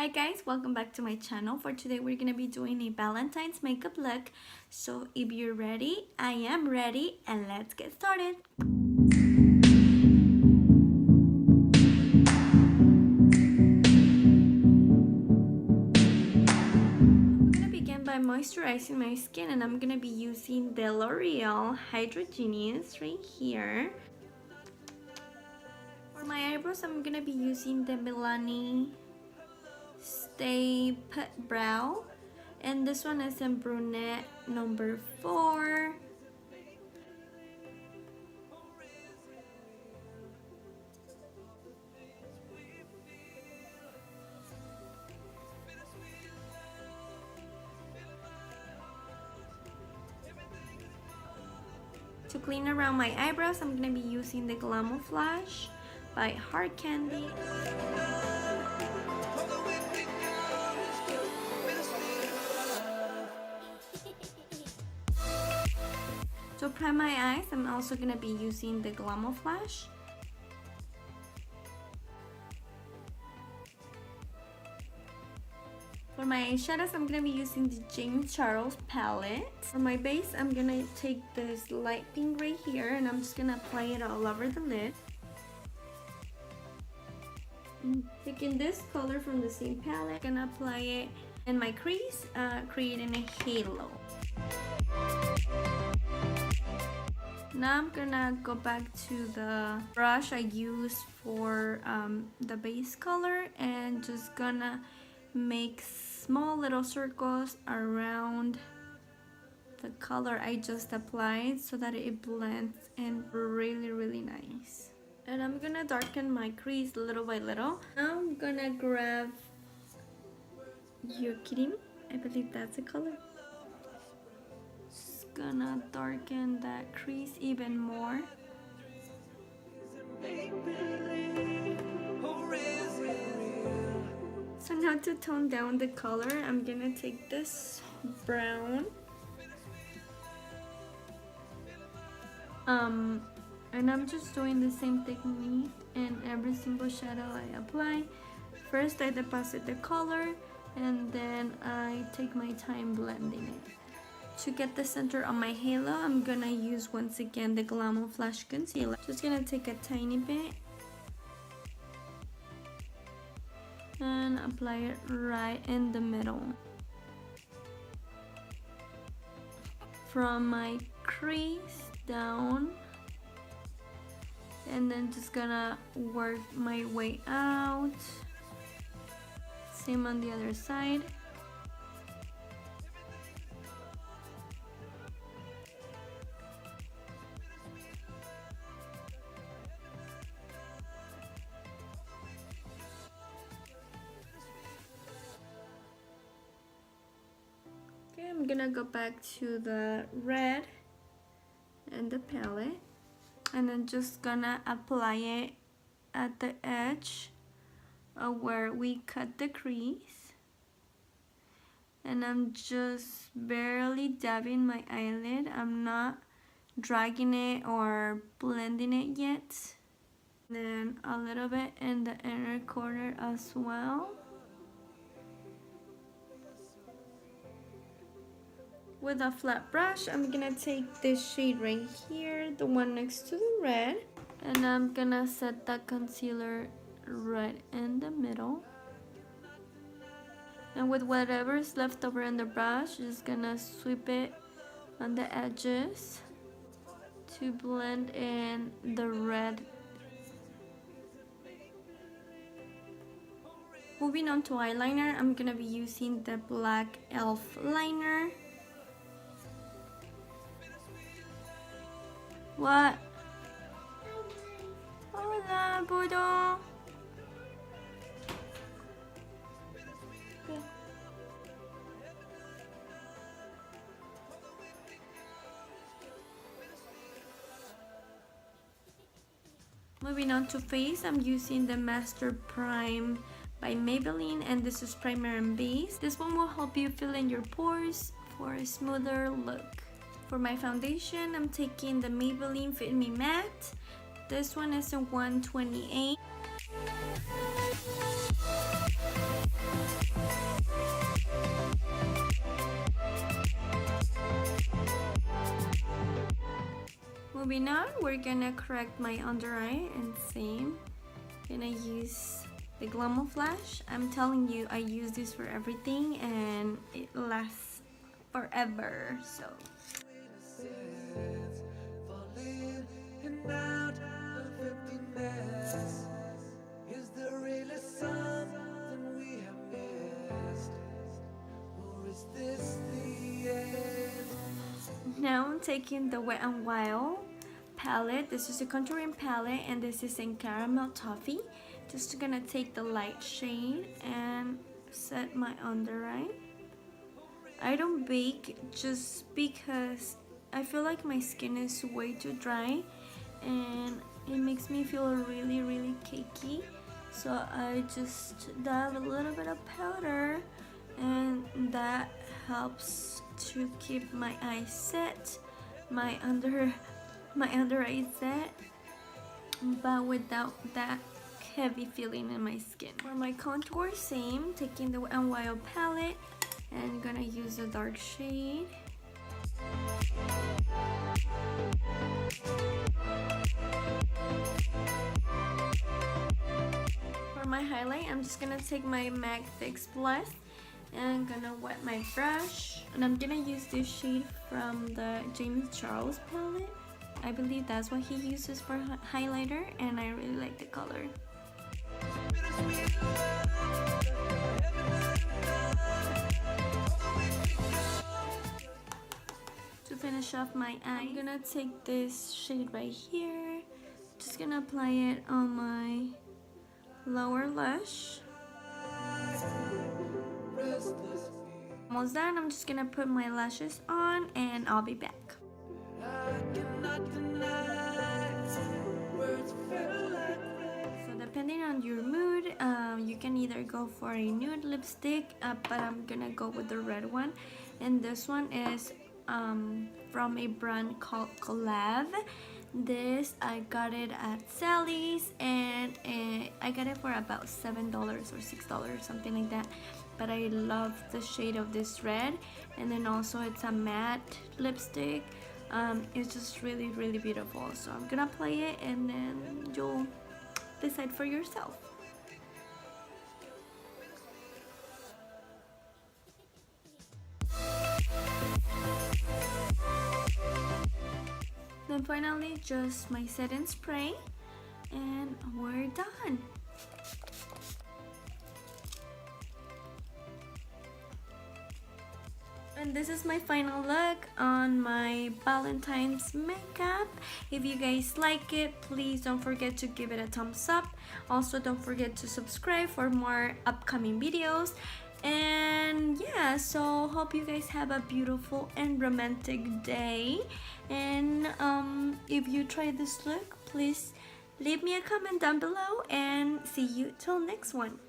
Hi guys, welcome back to my channel. For today we're gonna be doing a Valentine's makeup look. So if you're ready, I am ready, and let's get started. I'm gonna begin by moisturizing my skin, and I'm gonna be using the L'Oreal Hydrogenius right here. For my eyebrows, I'm gonna be using the Milani Stay Put Brow, and this one is in brunette number 4. To clean around my eyebrows, I'm gonna be using the Glam Flash by Hard Candy. To prime my eyes, I'm also gonna be using the Glam Flash. For my eyeshadows, I'm gonna be using the James Charles palette. For my base, I'm gonna take this light pink right here, and I'm just gonna apply it all over the lid. Taking this color from the same palette, I'm gonna apply it in my crease, creating a halo. Now I'm gonna go back to the brush I used for the base color, and just gonna make small little circles around the color I just applied so that it blends in really nice. And I'm gonna darken my crease little by little. Now I'm gonna grab Yukirim, I believe that's the color. Just gonna darken that crease even more. So now to tone down the color, I'm gonna take this brown, and I'm just doing the same technique in every single shadow I apply. First I deposit the color, and then I take my time blending it. To get the center on my halo, I'm gonna use once again the Glam Flash Concealer. Just gonna take a tiny bit and apply it right in the middle. From my crease down, and then just gonna work my way out. Same on the other side. Okay, I'm gonna go back to the red and the palette, and I'm just gonna apply it at the edge of where we cut the crease, and I'm just barely dabbing my eyelid. I'm not dragging it or blending it yet. Then a little bit in the inner corner as well. With a flat brush, I'm gonna take this shade right here, the one next to the red, and I'm gonna set that concealer right in the middle. And with whatever's left over in the brush, just gonna sweep it on the edges to blend in the red. Moving on to eyeliner, I'm gonna be using the black e.l.f. liner. What? Hola, Budo. Moving on to face, I'm using the Master Prime by Maybelline, and this is primer and base. This one will help you fill in your pores for a smoother look. For my foundation, I'm taking the Maybelline Fit Me Matte. This one is in 128. Moving on, we're gonna correct my under eye, and same. Gonna use the Glam Flash. I'm telling you, I use this for everything and it lasts forever. So now I'm taking the Wet n Wild palette. This is a contouring palette and this is in Caramel Toffee. Just gonna take the light shade and set my under eye. I don't bake just because I feel like my skin is way too dry and it makes me feel really cakey. So I just dab a little bit of powder and that helps to keep my eye set, my under eye set, but without that heavy feeling in my skin. For my contour, same, taking the Wet n Wild palette and gonna use a dark shade. For my highlight, I'm just gonna take my MAC Fix Plus and I'm gonna wet my brush, and I'm gonna use this shade from the James Charles palette. I believe that's what he uses for highlighter and I really like the color. To finish off my eye, I'm gonna take this shade right here, just gonna apply it on my lower lash. Almost done. I'm just gonna put my lashes on and I'll be back. So depending on your mood, you can either go for a nude lipstick, but I'm gonna go with the red one, and this one is from a brand called Glam. This I got it at Sally's and I got it for about $7 or $6, something like that. But I love the shade of this red, and then also it's a matte lipstick. It's just really beautiful. So I'm gonna apply it and then you'll decide for yourself. Then finally just my setting spray and we're done. And this is my final look on my Valentine's makeup. If you guys like it, please don't forget to give it a thumbs up. Also, don't forget to subscribe for more upcoming videos. And yeah, so hope you guys have a beautiful and romantic day. And if you try this look, please leave me a comment down below and see you till next one.